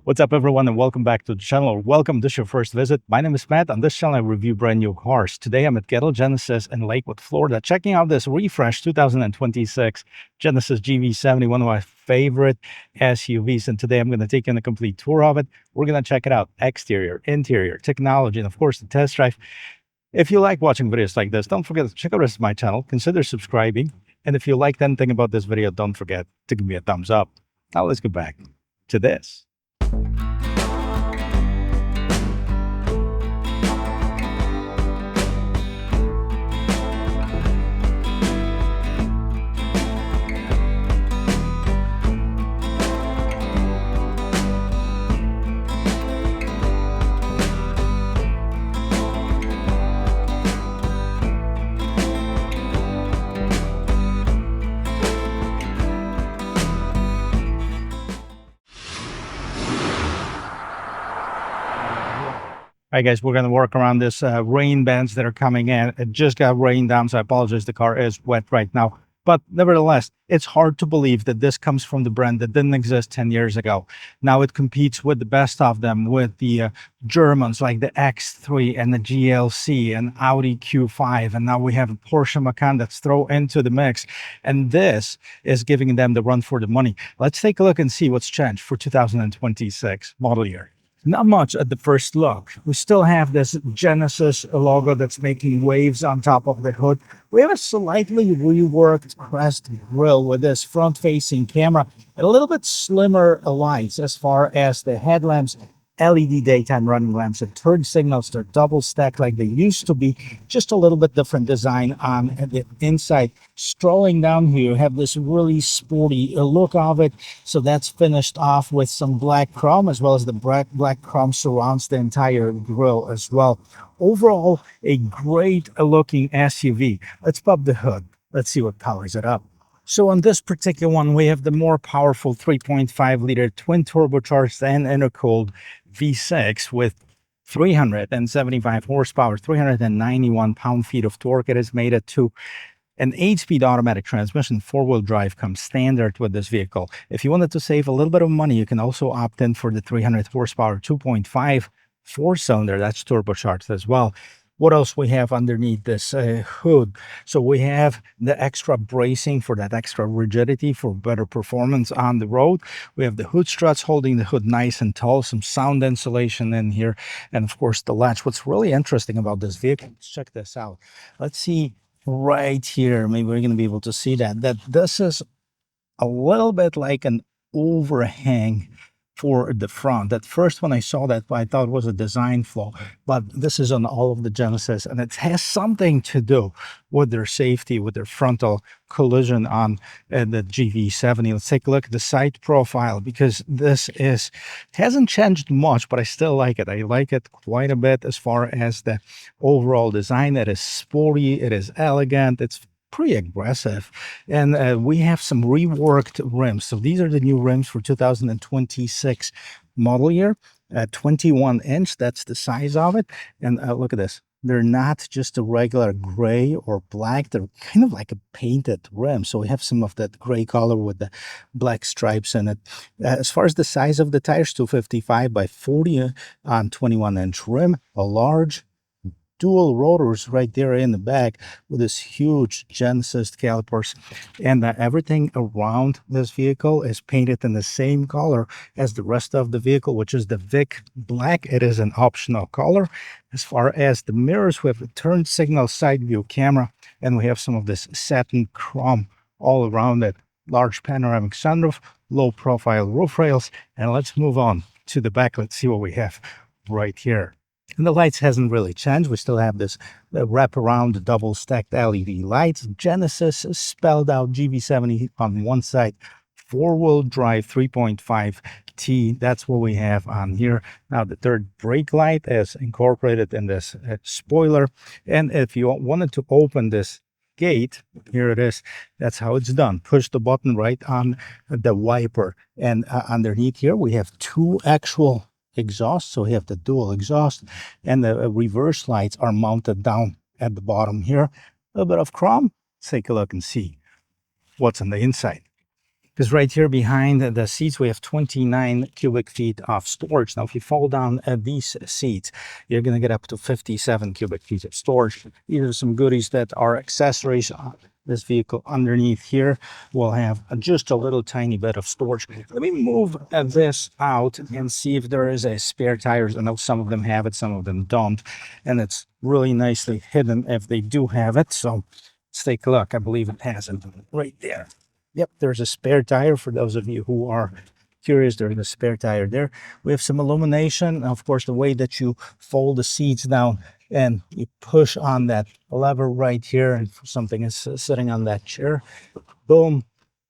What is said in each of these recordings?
What's up, everyone, and welcome back to the channel, or welcome to your first visit. My name is Matt. On this channel, I review brand new cars. Today, I'm at Genesis in Lakewood, Florida, checking out this refresh 2026 Genesis GV70, one of my favorite SUVs. And today, I'm going to take in a complete tour of it. We're going to check it out: exterior, interior, technology, and of course, the test drive. If you like watching videos like this, don't forget to check out the rest of my channel. Consider subscribing. And if you liked anything about this video, don't forget to give me a thumbs up. Now, let's go back to this. All right, guys, we're going to work around this rain bands that are coming in. It just got rained down, so I apologize. The car is wet right now. But nevertheless, it's hard to believe that this comes from the brand that didn't exist 10 years ago. Now it competes with the best of them, with the Germans like the X3 and the GLC and Audi Q5. And now we have a Porsche Macan that's thrown into the mix. And this is giving them the run for the money. Let's take a look and see what's changed for 2026 model year. Not much at the first look. We still have this Genesis logo that's making waves on top of the hood. We have a slightly reworked crest grille with this front-facing camera and a little bit slimmer lights as far as the headlamps. LED daytime running lamps and turn signals. They're double stacked like they used to be, just a little bit different design on the inside. Strolling down here, you have this really sporty look of it. So that's finished off with some black chrome, as well as the black chrome surrounds the entire grille as well. Overall, a great looking SUV. Let's pop the hood. Let's see what powers it up. So on this particular one, we have the more powerful 3.5-liter twin turbocharged and intercooled V6 with 375 horsepower, 391 pound-feet of torque. It is mated to an 8-speed automatic transmission. 4-wheel drive comes standard with this vehicle. If you wanted to save a little bit of money, you can also opt in for the 300 horsepower 2.5 4-cylinder. That's turbocharged as well. What else we have underneath this hood? So we have the extra bracing for that extra rigidity for better performance on the road. We have the hood struts holding the hood nice and tall, some sound insulation in here, and of course the latch. What's really interesting about this vehicle, let's check this out. Let's see right here, maybe we're going to be able to see that this is a little bit like an overhang for the front. At first, when I saw that, I thought it was a design flaw, but this is on all of the Genesis, and it has something to do with their safety, with their frontal collision on the GV70. Let's take a look at the side profile, because this hasn't changed much, but I still like it. I like it quite a bit as far as the overall design. It is sporty, it is elegant, it's pretty aggressive, and we have some reworked rims. So these are the new rims for 2026 model year. 21-inch, that's the size of it. And look at this, they're not just a regular gray or black, they're kind of like a painted rim. So we have some of that gray color with the black stripes in it. As far as the size of the tires, 255 by 40 on 21-inch rim, a large dual rotors right there in the back with this huge Genesis calipers, and everything around this vehicle is painted in the same color as the rest of the vehicle, which is the VIK Black. It is an optional color. As far as the mirrors, we have a turn signal side view camera, and we have some of this satin chrome all around it. Large panoramic sunroof, low profile roof rails, and let's move on to the back. Let's see what we have right here. And the lights hasn't really changed. We still have this wraparound double stacked LED lights. Genesis spelled out GV70 on one side. 4-wheel drive 3.5T. That's what we have on here. Now the third brake light is incorporated in this spoiler. And if you wanted to open this gate, here it is. That's how it's done. Push the button right on the wiper. And underneath here we have two actual exhaust. So we have the dual exhaust, and the reverse lights are mounted down at the bottom here. A little bit of chrome. Let's take a look and see what's on the inside. because right here behind the seats, we have 29 cubic feet of storage. Now, if you fall down at these seats, you're going to get up to 57 cubic feet of storage. These are some goodies that are accessories on this vehicle. Underneath here, we'll have just a little tiny bit of storage. Let me move this out and see if there is a spare tires. I know some of them have it, some of them don't. And it's really nicely hidden if they do have it. So let's take a look. I believe it has it right there. Yep, there's a spare tire for those of you who are curious. There's a spare tire there. We have some illumination. Of course, the way that you fold the seats down and you push on that lever right here, and something is sitting on that chair. Boom,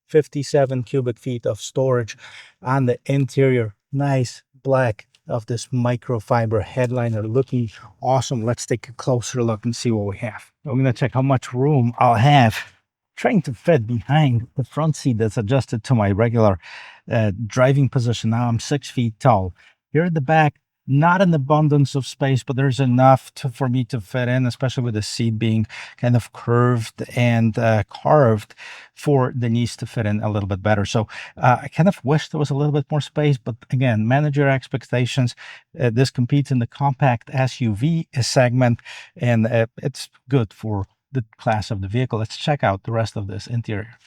57 cubic feet of storage on the interior. Nice black of this microfiber headliner, looking awesome. Let's take a closer look and see what we have. I'm gonna check how much room I'll have trying to fit behind the front seat that's adjusted to my regular driving position. Now I'm 6 feet tall. Here at the back, not an abundance of space, but there's enough for me to fit in, especially with the seat being kind of curved and carved for the knees to fit in a little bit better. So I kind of wish there was a little bit more space, but again, manage your expectations. This competes in the compact SUV segment, and it's good for the class of the vehicle. Let's check out the rest of this interior.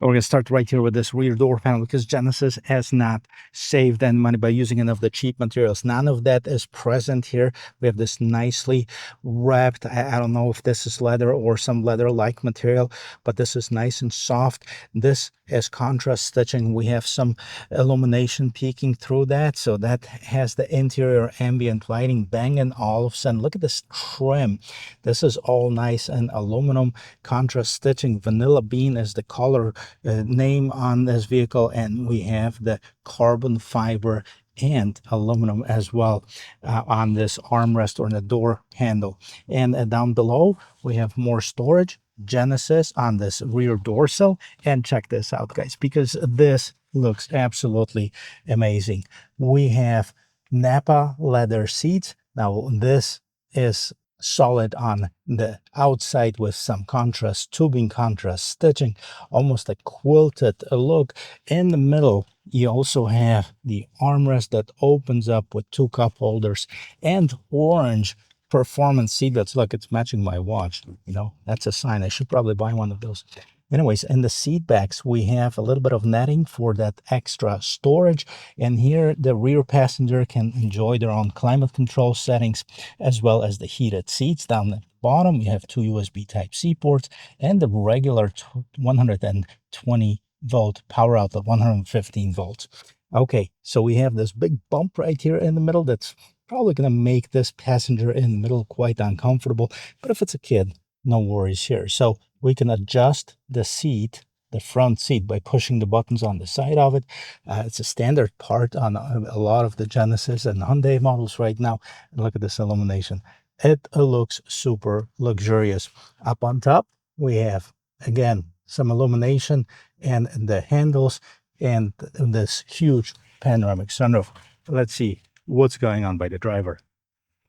We're going to start right here with this rear door panel, because Genesis has not saved any money by using any of the cheap materials. None of that is present here. We have this nicely wrapped, I don't know if this is leather or some leather-like material, but this is nice and soft. This is contrast stitching. We have some illumination peeking through that, so that has the interior ambient lighting. Bang & Olufsen. Look at this trim. This is all nice and aluminum contrast stitching. Vanilla Bean is the color name on this vehicle, and we have the carbon fiber and aluminum as well on this armrest or the door handle. And down below we have more storage. Genesis on this rear door sill. And check this out, guys, because this looks absolutely amazing. We have Napa leather seats. Now this is solid on the outside with some contrast tubing, contrast stitching, almost a quilted look. In the middle, you also have the armrest that opens up with 2 cup holders and orange performance seatbelts. Look, it's matching my watch. You know, that's a sign. I should probably buy one of those. Anyways, in the seat backs, we have a little bit of netting for that extra storage. And here, the rear passenger can enjoy their own climate control settings, as well as the heated seats. Down the bottom, you have 2 USB Type-C ports and the regular 120 volt power outlet, 115 volts. Okay, so we have this big bump right here in the middle that's probably going to make this passenger in the middle quite uncomfortable. But if it's a kid, no worries here. So we can adjust the seat, the front seat, by pushing the buttons on the side of it. It's a standard part on a lot of the Genesis and Hyundai models right now. And look at this illumination. It looks super luxurious. Up on top, we have, again, some illumination and the handles and this huge panoramic sunroof. Let's see what's going on by the driver.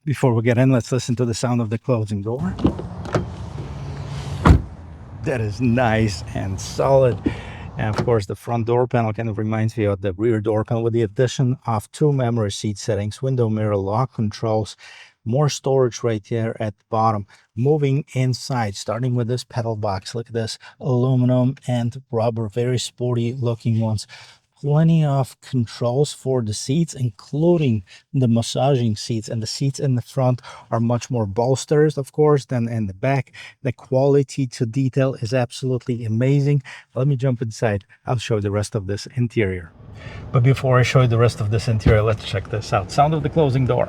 Before we get in, let's listen to the sound of the closing door. That is nice and solid. And of course, the front door panel kind of reminds me of the rear door panel, with the addition of 2 memory seat settings, window mirror lock controls, more storage right there at the bottom. Moving inside, starting with this pedal box. Look at this, aluminum and rubber, very sporty looking ones. Plenty of controls for the seats, including the massaging seats, and the seats in the front are much more bolsters, of course, than in the back. The quality to detail is absolutely amazing. Let me jump inside. I'll show you the rest of this interior. But before I show you the rest of this interior, let's check this out. Sound of the closing door.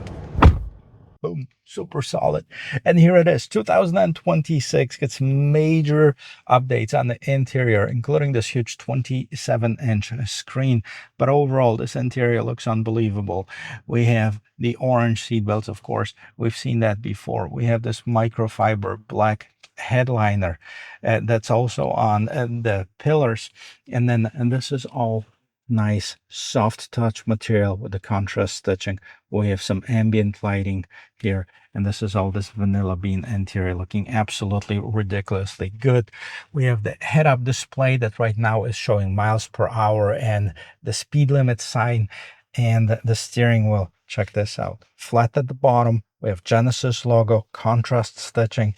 Boom, super solid. And here it is, 2026 gets major updates on the interior, including this huge 27-inch screen. But overall, this interior looks unbelievable. We have the orange seat belts, of course. We've seen that before. We have this microfiber black headliner that's also on the pillars. And this is all nice soft touch material with the contrast stitching. We have some ambient lighting here, and this is all this vanilla bean interior looking absolutely ridiculously good. We have the head-up display that right now is showing miles per hour and the speed limit sign, and the steering wheel. Check this out. Flat at the bottom. We have Genesis logo, contrast stitching.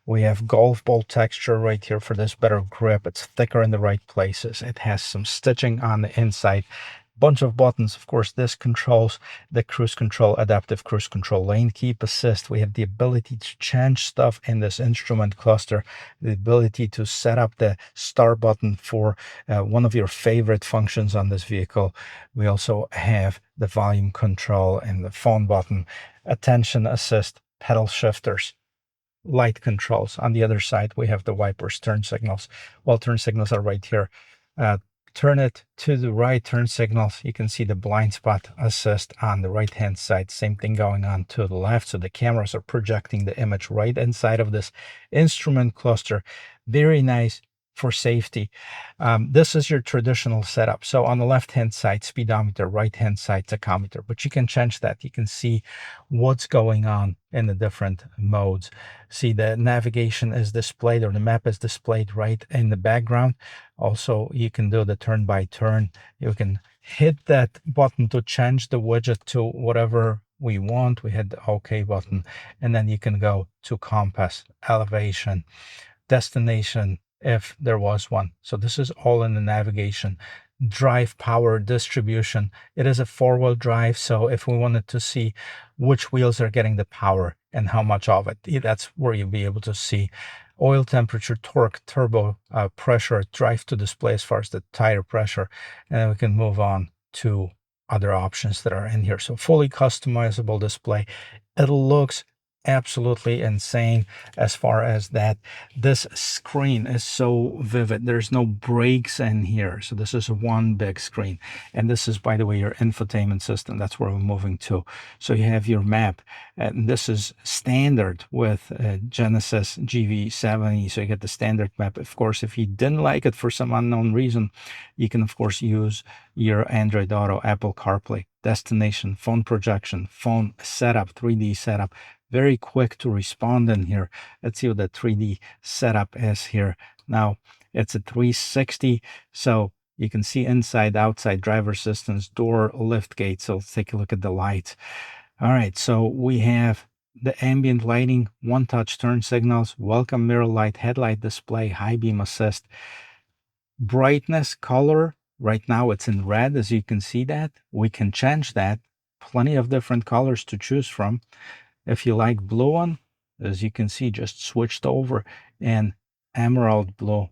We have golf ball texture right here for this better grip. It's thicker in the right places. It has some stitching on the inside. Bunch of buttons. Of course, this controls the cruise control, adaptive cruise control, lane keep assist. We have the ability to change stuff in this instrument cluster, the ability to set up the start button for one of your favorite functions on this vehicle. We also have the volume control and the phone button, attention assist, pedal shifters, light controls. On the other side, we have the wipers, turn signals. Well, turn signals are right here. Turn it to the right, turn signals. You can see the blind spot assist on the right hand side. Same thing going on to the left. So the cameras are projecting the image right inside of this instrument cluster. Very nice for safety. This is your traditional setup. So on the left hand side, speedometer, right hand side, tachometer, but you can change that. You can see what's going on in the different modes. See, the navigation is displayed, or the map is displayed right in the background. Also, you can do the turn by turn. You can hit that button to change the widget to whatever we want. We hit the OK button, and then you can go to compass, elevation, destination, if there was one. So this is all in the navigation. Drive power distribution. It is a four-wheel drive, so if we wanted to see which wheels are getting the power and how much of it, that's where you'll be able to see. Oil temperature, torque, turbo, pressure, drive to display as far as the tire pressure, and then we can move on to other options that are in here. So fully customizable display. It looks absolutely insane as far as that. This screen is so vivid. There's no breaks in here, so this is one big screen. And this is, by the way, your infotainment system. That's where we're moving to. So you have your map, and this is standard with Genesis GV70, so you get the standard map. Of course, if you didn't like it for some unknown reason, you can of course use your Android Auto, Apple CarPlay, destination, phone projection, phone setup, 3D setup. Very quick to respond in here. Let's see what the 3D setup is here. Now it's a 360, so you can see inside, outside, driver assistance, door, lift gate. So let's take a look at the lights. All right, so we have the ambient lighting, one touch turn signals, welcome mirror light, headlight display, high beam assist, brightness, color. Right now it's in red, as you can see that. We can change that. Plenty of different colors to choose from. If you like blue one, as you can see, just switched over, and emerald blue,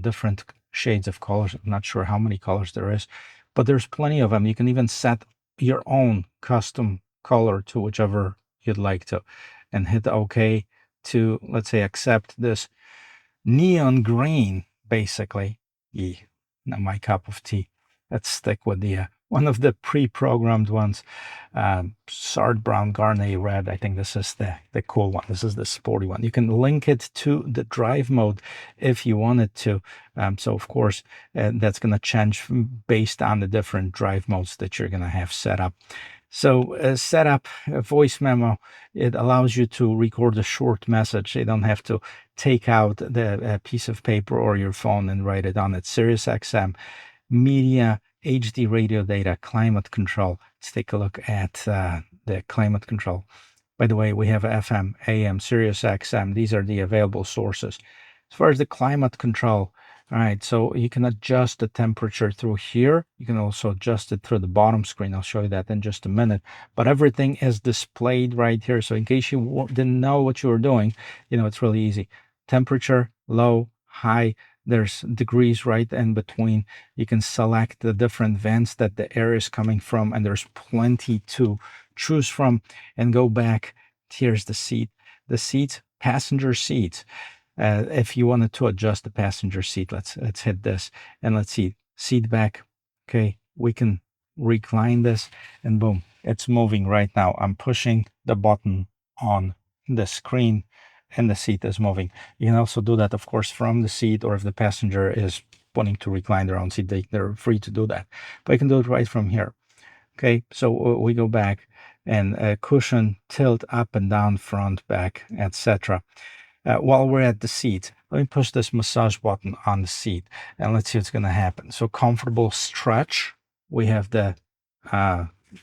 different shades of colors. I'm not sure how many colors there is, but there's plenty of them. You can even set your own custom color to whichever you'd like to, and hit OK to, let's say, accept this neon green, basically. Not my cup of tea. Let's stick with the one of the pre-programmed ones, Sard Brown Garnet Red. I think this is the cool one. This is the sporty one. You can link it to the drive mode if you wanted to. So of course, that's going to change based on the different drive modes that you're going to have set up. So set up a voice memo. It allows you to record a short message. You don't have to take out the piece of paper or your phone and write it on it. Sirius XM, media, HD radio data, climate control. Let's take a look at the climate control. By the way, we have FM, AM, Sirius XM. These are the available sources. As far as the climate control, all right, so you can adjust the temperature through here. You can also adjust it through the bottom screen. I'll show you that in just a minute. But everything is displayed right here. So in case you didn't know what you were doing, it's really easy. Temperature, low, high. There's degrees right in between. You can select the different vents that the air is coming from, and there's plenty to choose from. And go back. Here's the seat. The seats, passenger seats. If you wanted to adjust the passenger seat, let's hit this, and let's see, seat back. Okay, we can recline this, and boom, it's moving right now. I'm pushing the button on the screen, and the seat is moving. You can also do that, of course, from the seat, or if the passenger is wanting to recline their own seat, they're free to do that. But you can do it right from here. Okay, so we go back and cushion, tilt up and down, front, back, etc. While we're at the seat, let me push this massage button on the seat and let's see what's going to happen. So comfortable stretch. We have the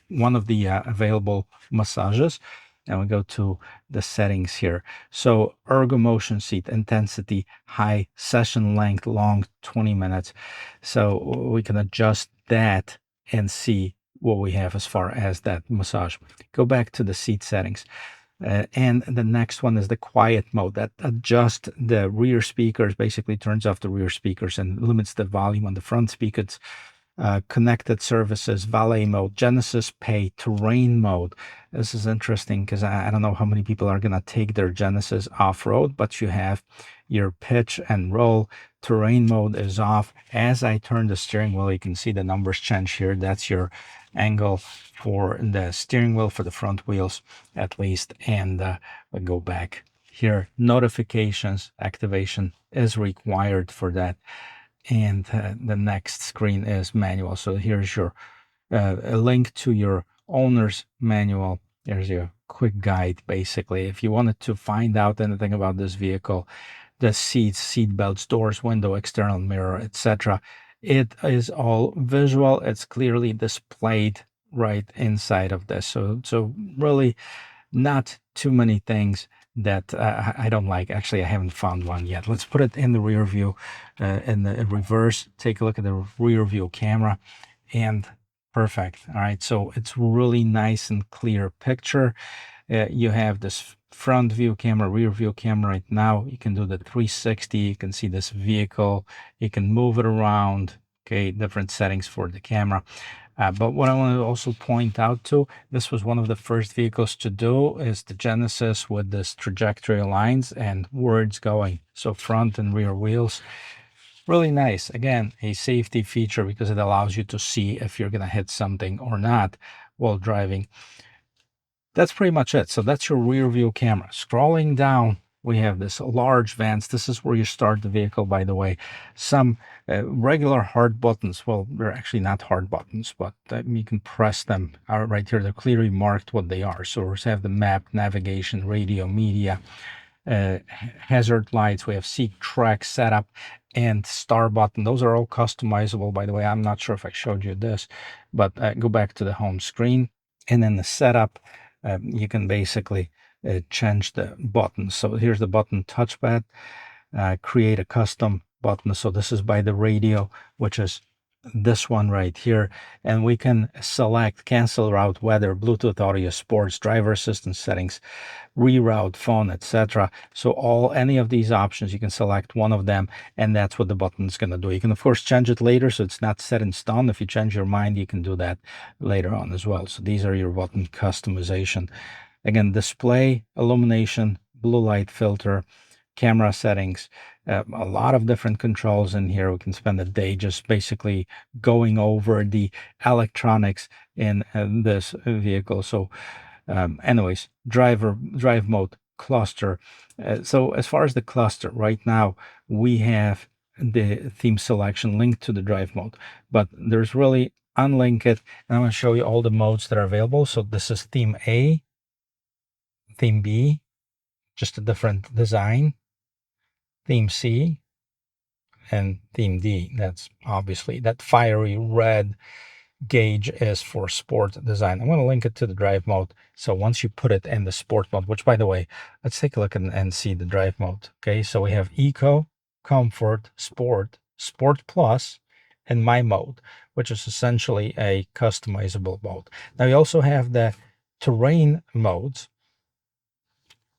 one of the available massages, and we go to the settings here. So ergo motion seat, intensity, high, session length, long, 20 minutes. So we can adjust that and see what we have as far as that massage. Go back to the seat settings. And the next one is the quiet mode that adjusts the rear speakers, basically turns off the rear speakers and limits the volume on the front speakers. Connected services, valet mode, Genesis Pay, terrain mode. This is interesting because I don't know how many people are going to take their Genesis off-road, but you have your pitch and roll. Terrain mode is off. As I turn the steering wheel, you can see the numbers change here. That's your angle for the steering wheel for the front wheels, at least. And we go back here. Notifications activation is required for that. And the next screen is manual. So here's your a link to your owner's manual. There's your quick guide, basically. If you wanted to find out anything about this vehicle, the seats, seat belts, doors, window, external mirror, etc., it is all visual. It's clearly displayed right inside of this. So really not too many things that I don't like. Actually, I haven't found one yet. Let's put it in the rear view, in the reverse. Take a look at the rear view camera, and perfect. All right, so it's really nice and clear picture. You have this front view camera, rear view camera. Right now you can do the 360. You can see this vehicle. You can move it around. Okay, different settings for the camera. But what I want to also point out too, this was one of the first vehicles to do, is the Genesis with this trajectory lines and words going. So front and rear wheels, really nice. Again, a safety feature because it allows you to see if you're going to hit something or not while driving. That's pretty much it. So that's your rear view camera. Scrolling down, we have this large vents. This is where you start the vehicle, by the way. Some regular hard buttons. Well, they're actually not hard buttons, but you can press them right here. They're clearly marked what they are. So we have the map, navigation, radio, media, hazard lights. We have seat track setup and star button. Those are all customizable, by the way. I'm not sure if I showed you this, but go back to the home screen. And then the setup, you can basically change the buttons. So here's the button touchpad, create a custom button. So this is by the radio, which is this one right here. And we can select cancel route, weather, Bluetooth audio, sports, driver assistance settings, reroute, phone, etc. So any of these options, you can select one of them, and that's what the button is going to do. You can of course change it later, so it's not set in stone. If you change your mind, you can do that later on as well. So these are your button customization. Again, display, illumination, blue light filter, camera settings, a lot of different controls in here. We can spend a day just basically going over the electronics in this vehicle. So anyways, drive mode, cluster. So as far as the cluster, right now we have the theme selection linked to the drive mode, but there's really unlink it, and I'm going to show you all the modes that are available. So this is theme A, theme B, just a different design, theme C, and theme D. That's obviously that fiery red gauge is for sport design. I'm going to link it to the drive mode. So once you put it in the sport mode, which by the way, let's take a look and see the drive mode. Okay, so we have Eco, Comfort, Sport, Sport Plus, and My Mode, which is essentially a customizable mode. Now you also have the terrain modes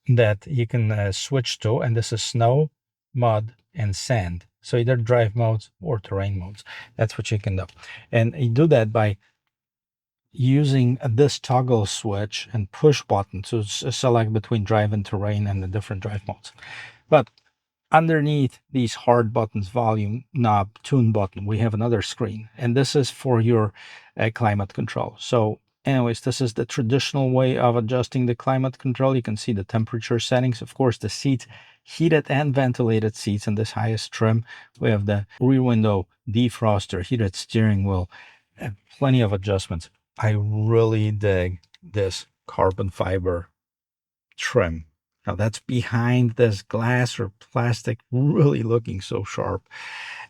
that you can switch to, and this is snow, mud, and sand. So either drive modes or terrain modes. That's what you can do. And you do that by using this toggle switch and push button to select between drive and terrain and the different drive modes. But underneath these hard buttons, volume knob, tune button, we have another screen, and this is for your climate control. So Anyways, this is the traditional way of adjusting the climate control. You can see the temperature settings. Of course, the seats, heated and ventilated seats in this highest trim. We have the rear window defroster, heated steering wheel, and plenty of adjustments. I really dig this carbon fiber trim. Now that's behind this glass or plastic, really looking so sharp.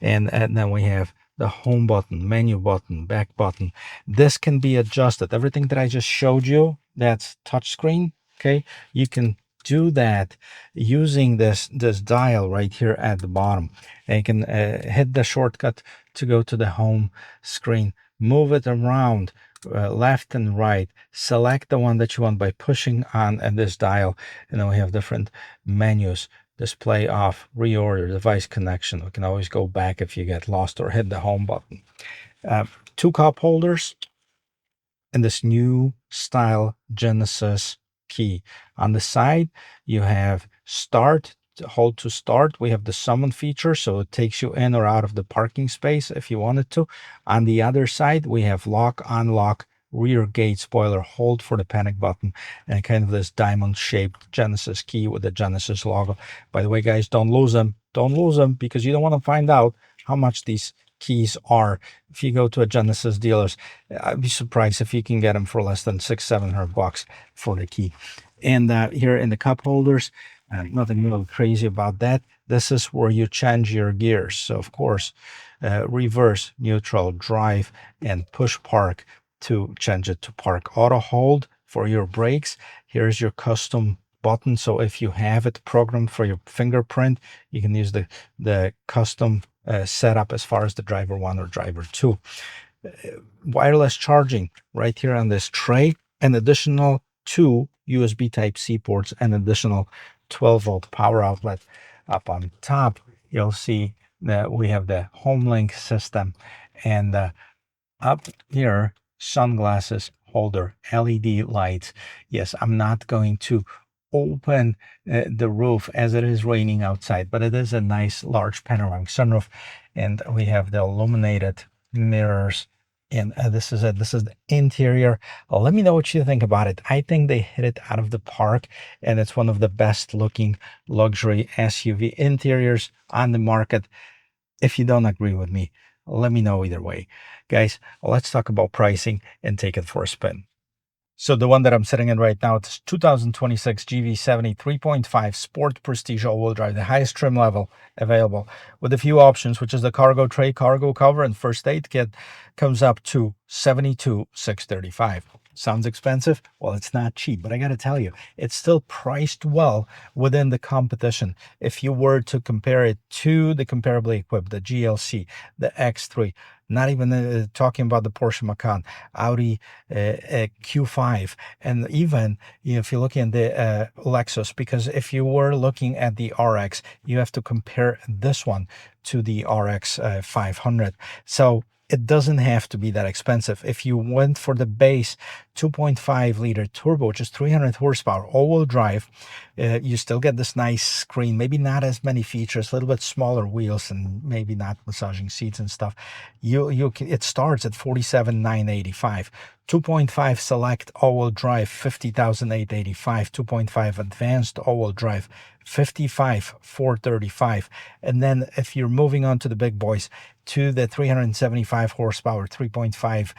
And then we have the home button, menu button, back button. This can be adjusted. Everything that I just showed you, that's touchscreen. Okay, you can do that using this dial right here at the bottom. And you can hit the shortcut to go to the home screen, move it around left and right, select the one that you want by pushing on this dial, and then we have different menus: display off, reorder, device connection. We can always go back if you get lost, or hit the home button. Two cup holders and this new style Genesis key. On the side, you have start, hold to start. We have the summon feature, so it takes you in or out of the parking space if you wanted to. On the other side, we have lock, unlock, rear gate spoiler, hold for the panic button, and kind of this diamond shaped Genesis key with the Genesis logo. By the way, guys, don't lose them. Don't lose them, because you don't want to find out how much these keys are. If you go to a Genesis dealers, I'd be surprised if you can get them for less than $600-700 for the key. And here in the cup holders, nothing really crazy about that. This is where you change your gears. So of course, reverse, neutral, drive, and push park to change it to park. Auto hold for your brakes. Here's your custom button. So if you have it programmed for your fingerprint, you can use the custom setup as far as the driver 1 or driver 2. Wireless charging right here on this tray, an additional 2 USB Type-C ports, and additional 12-volt power outlet. Up on top, you'll see that we have the HomeLink system, and up here, sunglasses holder, LED lights. Yes, I'm not going to open the roof as it is raining outside, but it is a nice large panoramic sunroof, and we have the illuminated mirrors. And this is it. This is the interior. Let me know what you think about it. I think they hit it out of the park, and it's one of the best looking luxury SUV interiors on the market. If you don't agree with me, let me know either way. Guys, let's talk about pricing and take it for a spin. So the one that I'm sitting in right now, it's 2026 GV70 3.5 Sport Prestige all-wheel drive, the highest trim level available, with a few options, which is the cargo tray, cargo cover, and first aid kit, comes up to $72,635. Sounds expensive? Well, it's not cheap, but I got to tell you, it's still priced well within the competition. If you were to compare it to the comparably equipped, the GLC, the X3, not even talking about the Porsche Macan, Audi Q5, and even if you're looking at the Lexus, because if you were looking at the RX, you have to compare this one to the RX 500. So it doesn't have to be that expensive. If you went for the base 2.5 liter turbo, which is 300 horsepower, all-wheel drive, you still get this nice screen, maybe not as many features, a little bit smaller wheels, and maybe not massaging seats and stuff. It starts at 47,985. 2.5 select all-wheel drive, 50,885. 2.5 advanced all-wheel drive, 55,435. And then if you're moving on to the big boys, to the 375 horsepower 3.5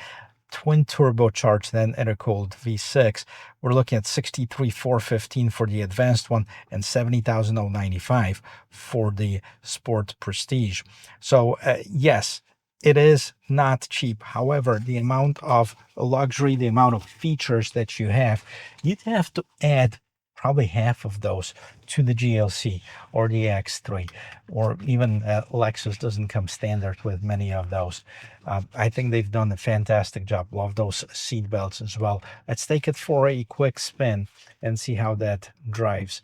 twin turbocharged, then intercooled V6, we're looking at 63,415 for the advanced one and 70,095 for the Sport Prestige. So yes, it is not cheap. However, the amount of luxury, the amount of features that you have, you'd have to add probably half of those to the GLC or the X3, or even Lexus doesn't come standard with many of those. I think they've done a fantastic job. Love those seat belts as well. Let's take it for a quick spin and see how that drives.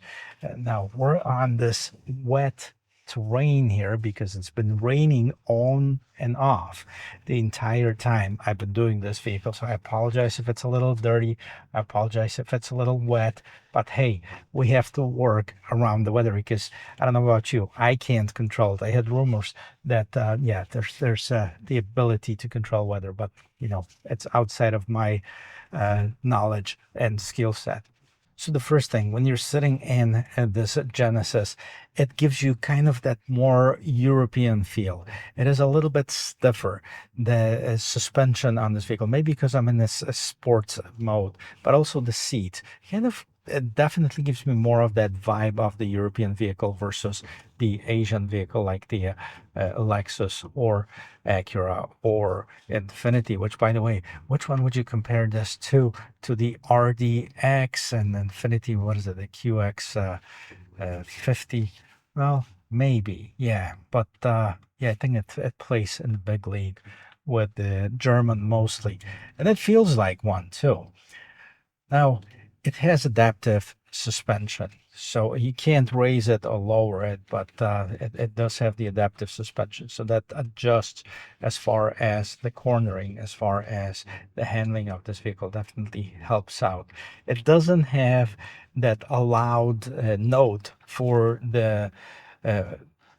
Now we're on this wet to rain here because it's been raining on and off the entire time I've been doing this vehicle. So I apologize if it's a little dirty. I apologize if it's a little wet, but hey, we have to work around the weather because I don't know about you, I can't control it. I had rumors that yeah, there's the ability to control weather, but you know, it's outside of my knowledge and skill set. So the first thing, when you're sitting in this Genesis, it gives you kind of that more European feel. It is a little bit stiffer, the suspension on this vehicle, maybe because I'm in this sports mode, but also the seat. Kind of, it definitely gives me more of that vibe of the European vehicle versus the Asian vehicle like the Lexus or Acura or Infiniti, which, by the way, which one would you compare this to the RDX and Infiniti? What is it, the QX50? Well, maybe, yeah, but yeah, I think it plays in the big league with the German mostly, and it feels like one too. Now, it has adaptive suspension, so you can't raise it or lower it, but it does have the adaptive suspension, so that adjusts as far as the cornering, as far as the handling of this vehicle, definitely helps out. It doesn't have that loud note for the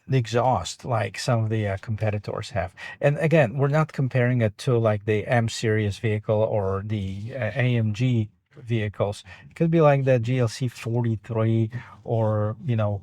exhaust like some of the competitors have. And again, we're not comparing it to like the M series vehicle or the AMG vehicles. It could be like the GLC 43 or, you know,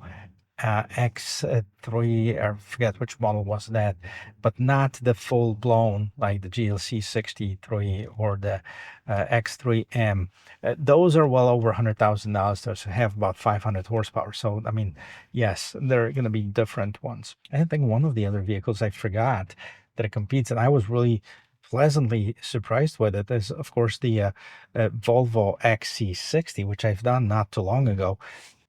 X3, I forget which model was that, but not the full blown like the GLC 63 or the X3M. Those are well over $100,000. Those have about 500 horsepower. So, I mean, yes, they're going to be different ones. I think one of the other vehicles I forgot that it competes, and I was really pleasantly surprised with it, is of course the Volvo XC60, which I've done not too long ago.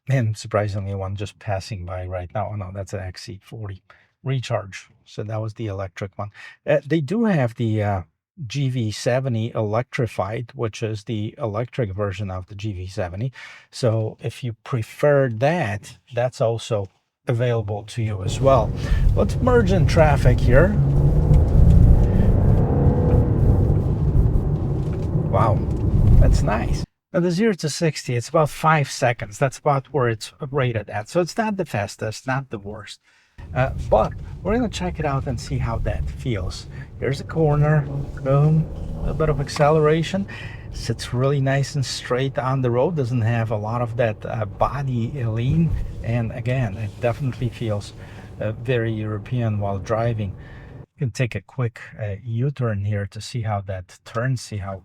And surprisingly, one just passing by right now. Oh no, that's an XC40 Recharge. So that was the electric one. They do have the GV70 electrified, which is the electric version of the GV70. So if you prefer that, that's also available to you as well. Let's merge in traffic here. Wow, that's nice. Now the 0 to 60, it's about 5 seconds. That's about where it's rated at. So it's not the fastest, not the worst. But we're going to check it out and see how that feels. Here's a corner, boom, a little bit of acceleration. Sits really nice and straight on the road. Doesn't have a lot of that body lean. And again, it definitely feels very European while driving. You can take a quick U-turn here to see how that turns, see how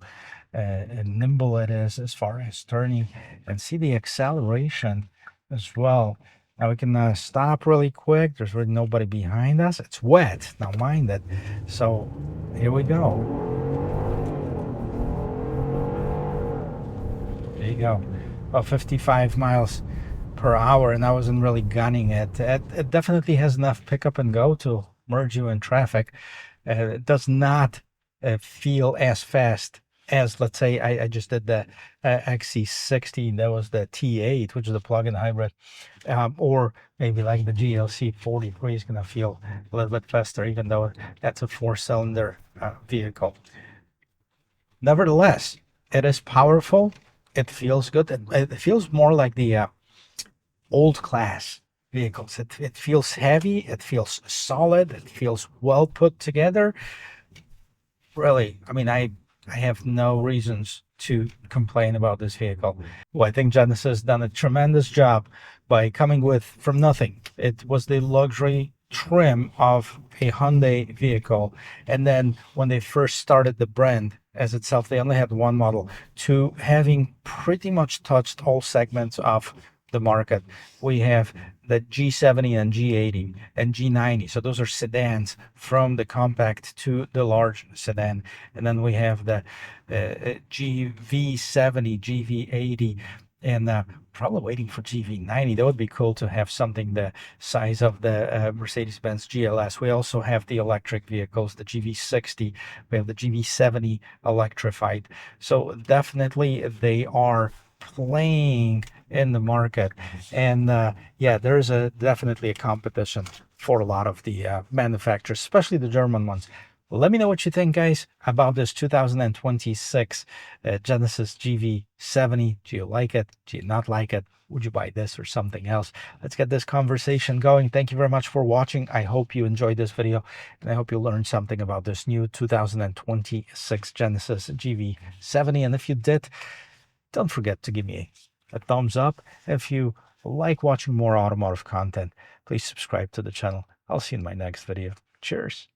nimble it is as far as turning, and see the acceleration as well. Now we can stop really quick. There's really nobody behind us. It's wet, now mind it. So here we go. There you go. About 55 miles per hour, and I wasn't really gunning it. It definitely has enough pickup and go to merge you in traffic. It does not feel as fast as, let's say, I just did the XC60. That was the T8, which is a plug-in hybrid, or maybe like the GLC 43 is going to feel a little bit faster, even though that's a 4-cylinder vehicle. Nevertheless, it is powerful. It feels good. It feels more like the old class vehicles. It feels heavy. It feels solid. It feels well put together. Really, I mean, I have no reasons to complain about this vehicle. Well, I think Genesis done a tremendous job by coming with from nothing. It was the luxury trim of a Hyundai vehicle, and then when they first started the brand as itself, they only had one model, to having pretty much touched all segments of the market. We have the G70 and G80 and G90. So those are sedans, from the compact to the large sedan. And then we have the GV70, GV80, and probably waiting for GV90. That would be cool to have something the size of the Mercedes-Benz GLS. We also have the electric vehicles, the GV60. We have the GV70 electrified. So definitely they are playing in the market. And yeah, there's definitely a competition for a lot of the manufacturers, especially the German ones. Let me know what you think, guys, about this 2026 Genesis GV70. Do you like it? Do you not like it? Would you buy this or something else? Let's get this conversation going. Thank you very much for watching. I hope you enjoyed this video, and I hope you learned something about this new 2026 Genesis GV70. And if you did, don't forget to give me a thumbs up. If you like watching more automotive content, please subscribe to the channel. I'll see you in my next video. Cheers.